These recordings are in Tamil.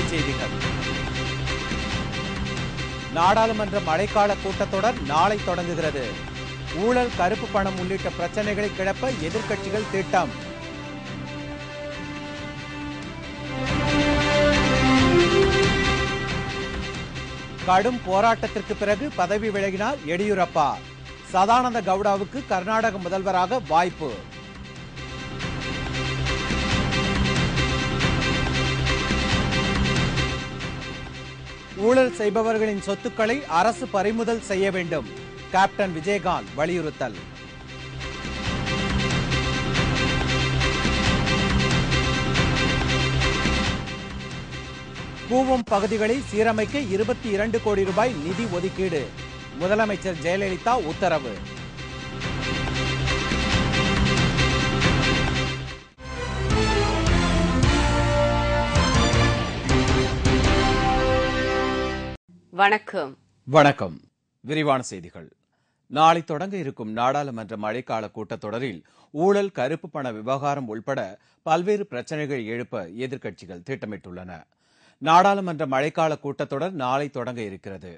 தலைப்புச் செய்திகள். நாடாளுமன்ற மழைக்கால கூட்டத்தொடர் நாளை தொடங்குகிறது. ஊழல், கருப்பு பணம் உள்ளிட்ட பிரச்சனைகளை கிளப்ப எதிர்க்கட்சிகள் திட்டம். கடும் போராட்டத்திற்கு பிறகு பதவி விலகினார் எடியூரப்பா. சதானந்த கவுடாவுக்கு கர்நாடக முதல்வராக வாய்ப்பு. ஊழல் செய்பவர்களின் சொத்துக்களை அரசு பறிமுதல் செய்ய வேண்டும். கேப்டன் விஜயகாந்த் வலியுறுத்தல். கூவம் பகுதிகளை சீரமைக்க 22 கோடி ரூபாய் நிதி ஒதுக்கீடு. முதலமைச்சர் ஜெயலலிதா உத்தரவு. வணக்கம். விரிவான செய்திகள். நாளை தொடங்க இருக்கும் நாடாளுமன்ற மழைக்கால கூட்டத்தொடரில் ஊழல், கருப்பு பண விவகாரம் உள்பட பல்வேறு பிரச்சனைகளை எழுப்ப எதிர்க்கட்சிகள் திட்டமிட்டுள்ளன. நாடாளுமன்ற மழைக்கால கூட்டத்தொடர் நாளை தொடங்க இருக்கிறது.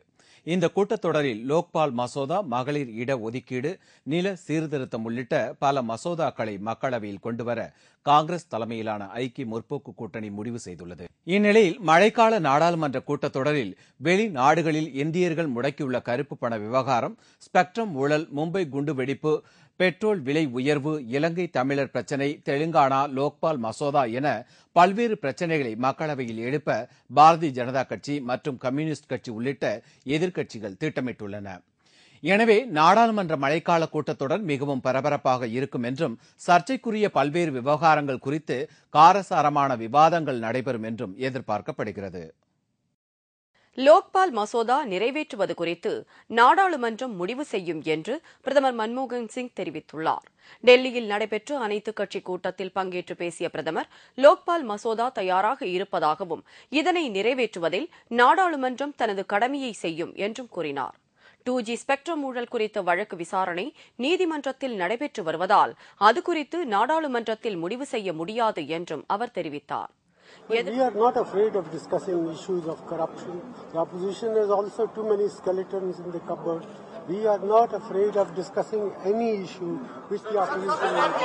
இந்த கூட்டத்தொடரில் லோக்பால் மசோதா, மகளிர் இட ஒதுக்கீடு, நில சீர்திருத்தம் உள்ளிட்ட பல மசோதாக்களை மக்களவையில் கொண்டுவர காங்கிரஸ் தலைமையிலான ஐக்கிய முற்போக்கு கூட்டணி முடிவு செய்துள்ளது. இந்நிலையில் மழைக்கால நாடாளுமன்ற கூட்டத்தொடரில் வெளிநாடுகளில் இந்தியர்கள் முடக்கியுள்ள கருப்பு பண விவகாரம், ஸ்பெக்ட்ரம் ஊழல், மும்பை குண்டுவெடிப்பு, பெட்ரோல் விலை உயர்வு, இலங்கை தமிழர் பிரச்சினை, தெலுங்கானா லோக்பால் மசோதா என பல்வேறு பிரச்சினைகளை மக்களவையில் எழுப்ப பாரதிய ஜனதா கட்சி மற்றும் கம்யூனிஸ்ட் கட்சி உள்ளிட்ட எதிர்க்கட்சிகள் திட்டமிட்டுள்ளன. எனவே நாடாளுமன்ற மழைக்கால கூட்டத்தொடர் மிகவும் பரபரப்பாக இருக்கும் என்றும், சர்ச்சைக்குரிய பல்வேறு விவகாரங்கள் குறித்து காரசாரமான விவாதங்கள் நடைபெறும் என்றும் எதிர்பார்க்கப்படுகிறது. லோக்பால் மசோதா நிறைவேற்றுவது குறித்து நாடாளுமன்றம் முடிவு செய்யும் என்று பிரதமர் மன்மோகன் சிங் தெரிவித்துள்ளார். டெல்லியில் நடைபெற்ற அனைத்துக் கட்சி கூட்டத்தில் பங்கேற்று பேசிய பிரதமர், லோக்பால் மசோதா தயாராக இருப்பதாகவும், இதனை நிறைவேற்றுவதில் நாடாளுமன்றம் தனது கடமையை செய்யும் என்றும் கூறினார். 2G ஸ்பெக்ட்ரம் ஊழல் குறித்த வழக்கு விசாரணை நீதிமன்றத்தில் நடைபெற்று வருவதால் அது குறித்து நாடாளுமன்றத்தில் முடிவு செய்ய முடியாது என்றும் அவர் தெரிவித்தார். We are not afraid of discussing issues of corruption. The opposition has also too many skeletons in the cupboard. We are not afraid of discussing any issue which the opposition wants.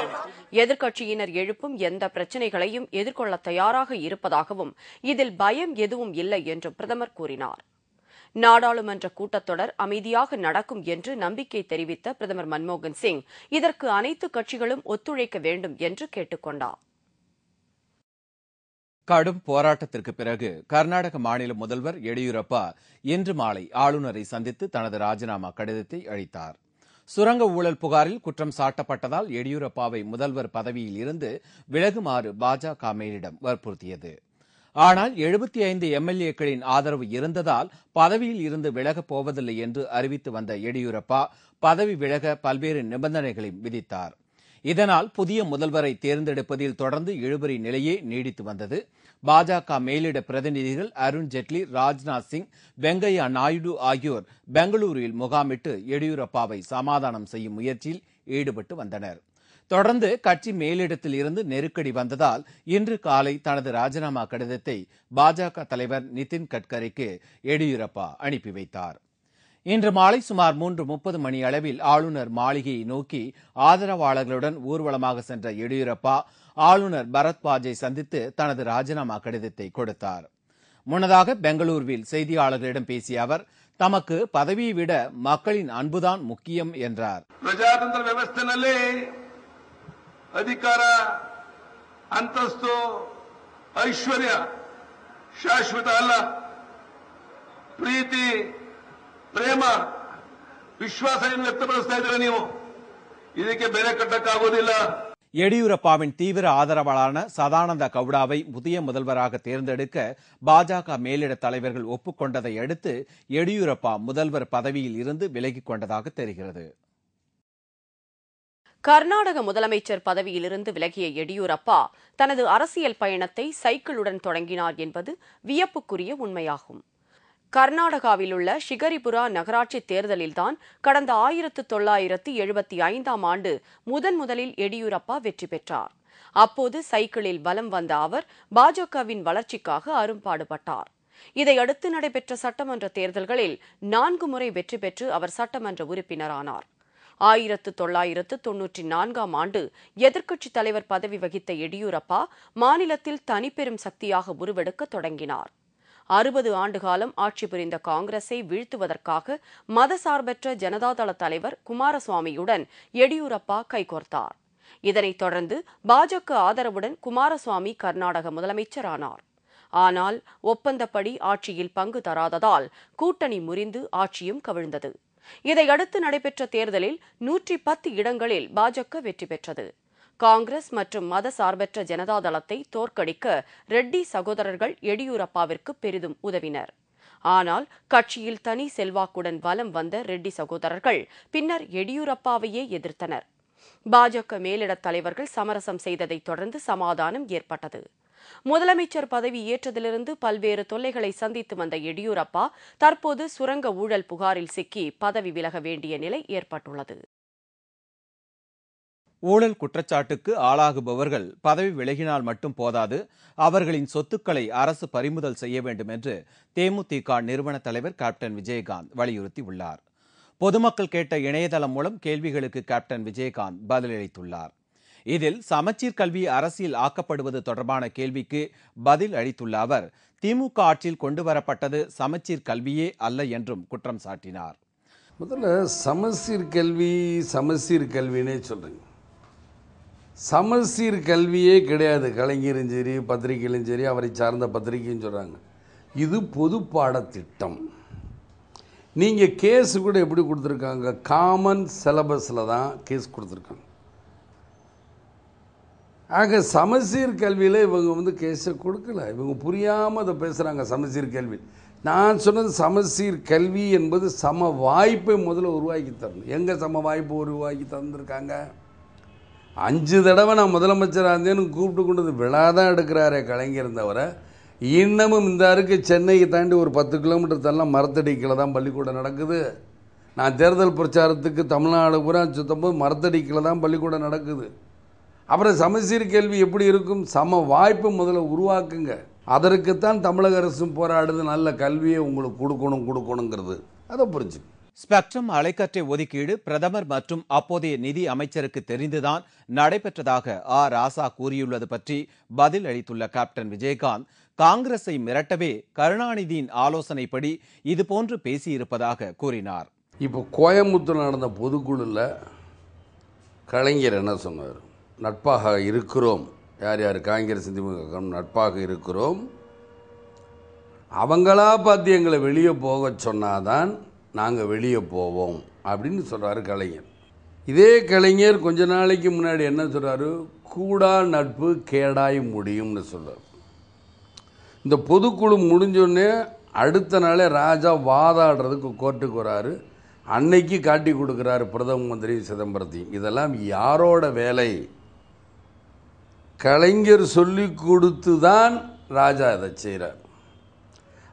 எதிர்க்கட்சியினர் எழுப்பும் எந்த பிரச்சினைகளையும் எதிர்கொள்ள தயாராக இருப்பதாகவும், இதில் பயம் எதுவும் இல்லை என்றும் பிரதமர் கூறினார். நாடாளுமன்ற கூட்டத்தொடர் அமைதியாக நடக்கும் என்று நம்பிக்கை தெரிவித்த பிரதமர் மன்மோகன் சிங், இதற்கு அனைத்து கட்சிகளும் ஒத்துழைக்க வேண்டும் என்று கேட்டுக் கொண்டார். கடும் போராட்டத்திற்கு பிறகு கர்நாடக மாநில முதல்வர் எடியூரப்பா இன்று மாலை ஆளுநரை சந்தித்து தனது ராஜினாமா கடிதத்தை அளித்தார். சுரங்க ஊழல் புகாரில் குற்றம் சாட்டப்பட்டதால் எடியூரப்பாவை முதல்வர் பதவியில் இருந்து விலகுமாறு பாஜக மேலிடம் வற்புறுத்தியது. ஆனால் 75 எம்எல்ஏக்களின் ஆதரவு இருந்ததால் பதவியில் இருந்து விலகப் போவதில்லை என்று அறிவித்து வந்த எடியூரப்பா பதவி விலக பல்வேறு நிபந்தனைகளை விதித்தார். இதனால் புதிய முதல்வரை தேர்ந்தெடுப்பதில் தொடர்ந்து இழுபறி நிலையே நீடித்து வந்தது. பாஜக மேலிட பிரதிநிதிகள் அருண் ஜெட்லி, ராஜ்நாத் சிங், வெங்கையா நாயுடு ஆகியோர் பெங்களூருவில் முகாமிட்டு எடியூரப்பாவை சமாதானம் செய்யும் முயற்சியில் ஈடுபட்டு வந்தனர். தொடர்ந்து கட்சி மேலிடத்தில் இருந்து நெருக்கடி வந்ததால் இன்று காலை தனது ராஜினாமா கடிதத்தை பாஜக தலைவர் நிதின் கட்கரிக்கு எடியூரப்பா அனுப்பி வைத்தார். இன்று மாலை சுமார் 3:30 மணி அளவில் ஆளுநர் மாளிகையை நோக்கி ஆதரவாளர்களுடன் ஊர்வலமாக சென்ற எடியூரப்பா ஆளுநர் பரத் பாஜை சந்தித்து தனது ராஜினாமா கடிதத்தை கொடுத்தார். முன்னதாக பெங்களூருவில் செய்தியாளர்களிடம் பேசிய அவர், தமக்கு பதவியை விட மக்களின் அன்புதான் முக்கியம் என்றார். ಪ್ರಜಾತಂತ್ರ ವ್ಯವಸ್ಥೆಯಲ್ಲಿ ಅಧಿಕಾರ, ಅಂತಸ್ತು, ಐಶ್ವರ್ಯ ಶಾಶ್ವತ ಅಲ್ಲ. ಪ್ರೀತಿ, ಪ್ರೇಮ, ವಿಶ್ವಾಸವನ್ನು ವ್ಯಕ್ತಪಡಿಸ್ತಾ ಇದ್ದೀರಾ ನೀವು. ಇದಕ್ಕೆ ಬೆಲೆ ಕಟ್ಟಕ್ಕಾಗೋದಿಲ್ಲ. எடியூரப்பாவின் தீவிர ஆதரவாளரான சதானந்த கவுடாவை புதிய முதல்வராக தேர்ந்தெடுக்க பாஜக மேலிட தலைவர்கள் ஒப்புக்கொண்டதை அடுத்து எடியூரப்பா முதல்வர் பதவியில் இருந்து விலகிக் கொண்டதாக தெரிகிறது. கர்நாடக முதலமைச்சர் பதவியிலிருந்து விலகிய எடியூரப்பா தனது அரசியல் பயணத்தை சைக்கிளுடன் தொடங்கினார் என்பது வியப்புக்குரிய உண்மையாகும். கர்நாடகாவில் உள்ள ஷிகரிபுரா நகராட்சி தேர்தலில்தான் கடந்த 1975 ஆண்டு முதலில் எடியூரப்பா வெற்றி பெற்றார். அப்போது சைக்கிளில் வலம் வந்த அவர் பாஜகவின் வளர்ச்சிக்காக அரும்பாடுபட்டார். இதையடுத்து நடைபெற்ற சட்டமன்ற தேர்தல்களில் 4 முறை வெற்றி பெற்று அவர் சட்டமன்ற உறுப்பினரானார். 1994ஆம் ஆண்டு எதிர்க்கட்சித் தலைவர் பதவி வகித்த எடியூரப்பா மாநிலத்தில் தனிப்பெரும் சக்தியாக உருவெடுக்க தொடங்கினார். 60 ஆண்டுகாலம் ஆட்சி புரிந்த காங்கிரஸை வீழ்த்துவதற்காக மதசார்பற்ற ஜனதாதள தலைவர் குமாரசுவாமியுடன் எடியூரப்பா கைகோர்த்தார். இதனைத் தொடர்ந்து பாஜக ஆதரவுடன் குமாரசுவாமி கர்நாடக முதலமைச்சரானார். ஆனால் ஒப்பந்தப்படி ஆட்சியில் பங்கு தராததால் கூட்டணி முறிந்து ஆட்சியும் கவிழ்ந்தது. இதையடுத்து நடைபெற்ற தேர்தலில் 110 இடங்களில் பாஜக வெற்றி பெற்றது. காங்கிரஸ் மற்றும் மதசார்பற்ற ஜனதாதளத்தை தோற்கடிக்க ரெட்டி சகோதரர்கள் எடியூரப்பாவிற்கு பெரிதும் உதவினர். ஆனால் கட்சியில் தனி செல்வாக்குடன் வலம் வந்த ரெட்டி சகோதரர்கள் பின்னர் எடியூரப்பாவையே எதிர்த்தனர். பாஜக மேலிடத் தலைவர்கள் சமரசம் செய்ததைத் தொடர்ந்து சமாதானம் ஏற்பட்டது. முதலமைச்சர் பதவி ஏற்றதிலிருந்து பல்வேறு தொல்லைகளை சந்தித்து வந்த எடியூரப்பா தற்போது சுரங்க ஊழல் புகாரில் சிக்கி பதவி விலக வேண்டிய நிலை ஏற்பட்டுள்ளது. ஊழல் குற்றச்சாட்டுக்கு ஆளாகுபவர்கள் பதவி விலகினால் மட்டும் போதாது, அவர்களின் சொத்துக்களை அரசு பறிமுதல் செய்ய வேண்டும் என்று தேமுதிக நிறுவன தலைவர் கேப்டன் விஜயகாந்த் வலியுறுத்தியுள்ளார். பொதுமக்கள் கேட்ட இணையதளம் மூலம் கேள்விகளுக்கு கேப்டன் விஜயகாந்த் பதிலளித்துள்ளார். இதில் சமச்சீர் கல்வி அரசியல் ஆக்கப்படுவது தொடர்பான கேள்விக்கு பதில் அளித்துள்ள அவர், திமுக ஆட்சியில் கொண்டுவரப்பட்டது சமச்சீர் கல்வியே அல்ல என்றும் குற்றம் சாட்டினார். முதல்ல சமச்சீர் கல்வினே சொல்றீங்க. சமச்சீர் கல்வியே கிடையாது. கலைஞரும் சரி, பத்திரிகையிலும் சரி, அவரை சார்ந்த பத்திரிகையும் சொல்றாங்க. இது பொது பாடத்திட்டம். நீங்கள் கேஸ் கூட எப்படி கொடுத்துருக்காங்க? காமன் சிலபஸில் தான் கேஸ் கொடுத்துருக்காங்க. ஆக சமச்சீர் கல்வியில் இவங்க கேஸை கொடுக்கல. இவங்க புரியாமல் அதை பேசுகிறாங்க. சமச்சீர் கல்வி, நான் சொன்னது சமச்சீர் கல்வி என்பது சம வாய்ப்பை முதல்ல உருவாக்கி தரணும். எங்கே சம வாய்ப்பு உருவாக்கி தந்திருக்காங்க? 5 தடவை நான் முதலமைச்சராக இருந்தேன்னு கூப்பிட்டு கொண்டு விழா தான் எடுக்கிறாரே கலைஞர் இருந்தவரை. இன்னமும் இந்த அருக்கு சென்னையை தாண்டி ஒரு 10 கிலோமீட்டர் தள்ளலாம் மரத்தடிக்கில் தான் பள்ளிக்கூடம் நடக்குது. நான் தேர்தல் பிரச்சாரத்துக்கு தமிழ்நாடு பூரா சுத்தம்போது மரத்தடிக்கில் தான் பள்ளிக்கூடம் நடக்குது. அப்புறம் சமச்சீர் கல்வி எப்படி இருக்கும்? சம வாய்ப்பு முதல்ல உருவாக்குங்க. அதற்குத்தான் தமிழக அரசும் போராடுது. நல்ல கல்வியை உங்களுக்கு கொடுக்கணுங்கிறது அதை புரிஞ்சு. ஸ்பெக்ட்ரம் அலைக்கற்றை ஒதுக்கீடு பிரதமர் மற்றும் அப்போதைய நிதி அமைச்சருக்கு தெரிந்துதான் நடைபெற்றதாக ராசா கூறியுள்ளது பற்றி பதில் அளித்துள்ள கேப்டன் விஜயகாந்த், காங்கிரஸை மிரட்டவே கருணாநிதியின் ஆலோசனைப்படி இதுபோன்று பேசியிருப்பதாக கூறினார். இப்போ கோயம்புத்தூர் நடந்த பொதுக்குழுல கலைஞர் என்ன சொன்னார்? நட்பாக இருக்கிறோம். யார் யார்? காங்கிரஸ் திமுக நட்பாக இருக்கிறோம். அவங்களா பார்த்து எங்களை வெளியே போக சொன்னாதான் நாங்கள் வெளியே போவோம் அப்படின்னு சொல்கிறாரு கலைஞர். இதே கலைஞர் கொஞ்ச நாளைக்கு முன்னாடி என்ன சொல்கிறாரு? கூடா நட்பு கேடாய் முடியும்னு சொல்கிறார். இந்த பொதுக்குழு முடிஞ்சோடனே அடுத்த நாளே ராஜா வாதாடுறதுக்கு கோர்ட்டுக்கு வராரு. அன்னைக்கு காட்டி கொடுக்குறாரு பிரதம மந்திரி சிதம்பரத்தையும். இதெல்லாம் யாரோட வேலை? கலைஞர் சொல்லி கொடுத்து தான் ராஜா இதை செய்கிறார்.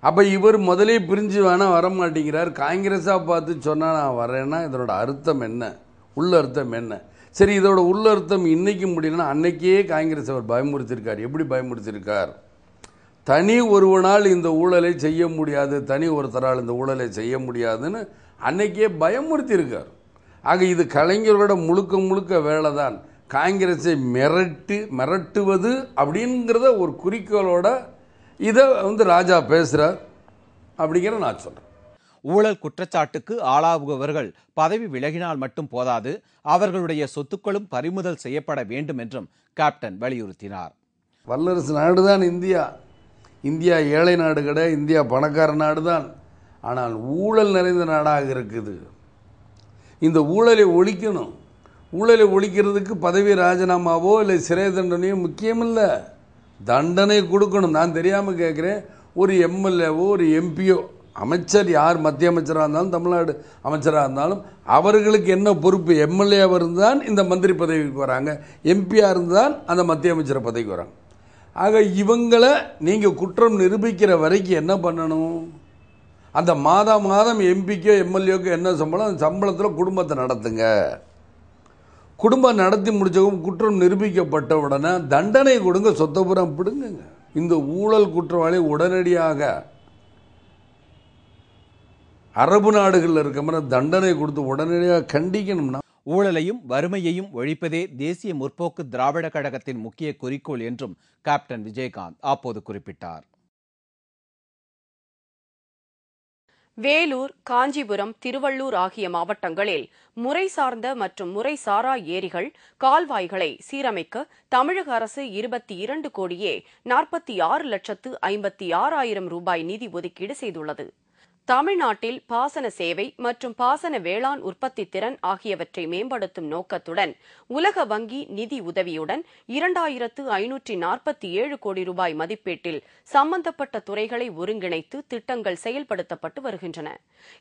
அப்போ இவர் முதலே பிரிஞ்சு வேணால் வரமாட்டேங்கிறார். காங்கிரஸாக பார்த்து சொன்னால் நான் வரேன்னா இதனோட அர்த்தம் என்ன? உள்ள அர்த்தம் என்ன? சரி, இதோட உள்ள அர்த்தம் இன்னைக்கு முடியலன்னா அன்னைக்கே காங்கிரஸ் அவர் பயமுறுத்திருக்கார். எப்படி பயமுறுத்திருக்கார்? தனி ஒருவனால் இந்த ஊழலை செய்ய முடியாது, தனி ஒருத்தரால் இந்த ஊழலை செய்ய முடியாதுன்னு அன்னைக்கே பயமுறுத்தியிருக்கார். ஆக இது கலைஞரோட முழுக்க வேலை தான். காங்கிரஸை மிரட்டுவது அப்படிங்கிறத ஒரு குறிக்கோளோட இதை ராஜா பேசுகிறார் அப்படிங்கிற நான் சொல்கிறேன். ஊழல் குற்றச்சாட்டுக்கு ஆளாகுபவர்கள் பதவி விலகினால் மட்டும் போதாது, அவர்களுடைய சொத்துக்களும் பறிமுதல் செய்யப்பட வேண்டும் என்றும் கேப்டன் வலியுறுத்தினார். வல்லரசு நாடு தான் இந்தியா. இந்தியா ஏழை நாடு கிடையாது. இந்தியா பணக்கார நாடு தான். ஆனால் ஊழல் நிறைந்த நாடாக இருக்குது. இந்த ஊழலை ஒழிக்கணும். ஊழலை ஒழிக்கிறதுக்கு பதவி ராஜினாமாவோ இல்லை சிறை தண்டனையோ முக்கியமில்லை, தண்டனை கொடுக்கணும். நான் தெரியாமல் கேட்குறேன், ஒரு எம்எல்ஏவோ ஒரு எம்பியோ, அமைச்சர் யார் மத்திய அமைச்சராக இருந்தாலும் தமிழ்நாடு அமைச்சராக இருந்தாலும் அவர்களுக்கு என்ன பொறுப்பு? எம்எல்ஏவாக இருந்தால் இந்த மந்திரி பதவிக்கு வராங்க, எம்பியாக இருந்தால் அந்த மத்திய அமைச்சர் பதவிக்கு வராங்க. ஆக இவங்களை நீங்கள் குற்றம் நிரூபிக்கிற வரைக்கும் என்ன பண்ணணும்? அந்த மாதம் எம்பிக்கோ எம்எல்ஏக்கோ என்ன சம்பளம், அந்த சம்பளத்தில் குடும்பத்தை நடத்துங்க. குடும்பம் நடத்தி முடிச்சவங்க குற்றம் நிரூபிக்கப்பட்ட உடனே தண்டனை கொடுங்க, சொத்தபுரம் பிடுங்குங்க. இந்த ஊழல் குற்றவாளி உடனடியாக அரபு நாடுகளில் இருக்க மாதிரி தண்டனை கொடுத்து உடனடியாக கண்டிக்கணும்னா. ஊழலையும் வறுமையையும் ஒழிப்பதே தேசிய முற்போக்கு திராவிட கழகத்தின் முக்கிய குறிக்கோள் என்றும் கேப்டன் விஜயகாந்த் அப்போது குறிப்பிட்டார். வேலூர், காஞ்சிபுரம், திருவள்ளூர் ஆகிய மாவட்டங்களில் முறை சார்ந்த மற்றும் முறை சாரா ஏரிகள், கால்வாய்களை சீரமைக்க தமிழக அரசு 22 கோடியே 46,56,000 ரூபாய் நிதி ஒதுக்கீடு செய்துள்ளது. தமிழ்நாட்டில் பாசன சேவை மற்றும் பாசன வேளாண் உற்பத்தி திறன் ஆகியவற்றை மேம்படுத்தும் நோக்கத்துடன் உலக வங்கி நிதி உதவியுடன் 2,547 கோடி ரூபாய் மதிப்பீட்டில் சம்பந்தப்பட்ட துறைகளை ஒருங்கிணைத்து திட்டங்கள் செயல்படுத்தப்பட்டு வருகின்றன.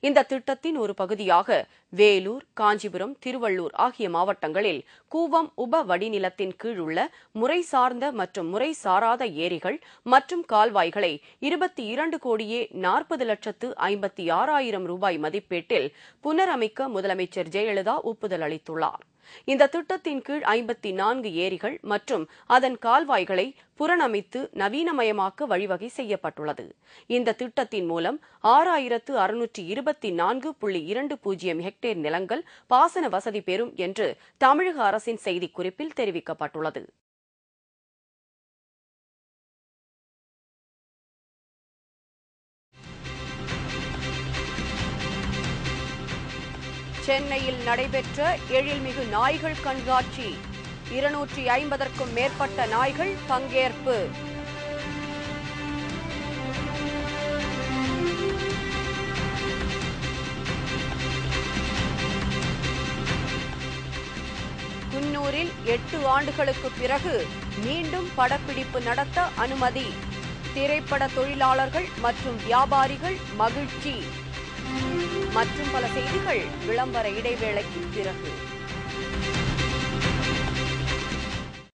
இந்த திட்டத்தின் ஒரு பகுதியாக வேலூர், காஞ்சிபுரம், திருவள்ளூர் ஆகிய மாவட்டங்களில் கூவம் உப வடிநிலத்தின் கீழ் உள்ள முறை சார்ந்த மற்றும் முறை சாராத ஏரிகள் மற்றும் கால்வாய்களை 22 கோடியே 40,56,000 ரூபாய் மதிப்பீட்டில் புனரமைக்க முதலமைச்சர் ஜெயலலிதா ஒப்புதல் அளித்துள்ளார். இந்த திட்டத்தின் கீழ் 54 ஏரிகள் மற்றும் அதன் கால்வாய்களை புனரமைத்து நவீனமயமாக்க வழிவகை செய்யப்பட்டுள்ளது. இந்த திட்டத்தின் மூலம் 6,624.20 ஹெக்டேர் நிலங்கள் பாசன வசதி பெறும் என்று தமிழக அரசின் செய்திக்குறிப்பில் தெரிவிக்கப்பட்டுள்ளது. சென்னையில் நடைபெற்ற எழில்மிகு நாய்கள் கண்காட்சி. 250க்கும் மேற்பட்ட நாய்கள் பங்கேற்பு. குன்னூரில் 8 ஆண்டுகளுக்கு பிறகு மீண்டும் படப்பிடிப்பு நடத்த அனுமதி. திரைப்பட தொழிலாளர்கள் மற்றும் வியாபாரிகள் மகிழ்ச்சி. மற்றும் பல செய்திகள் விளம்பர இடைவேளைக்கு பிறகு.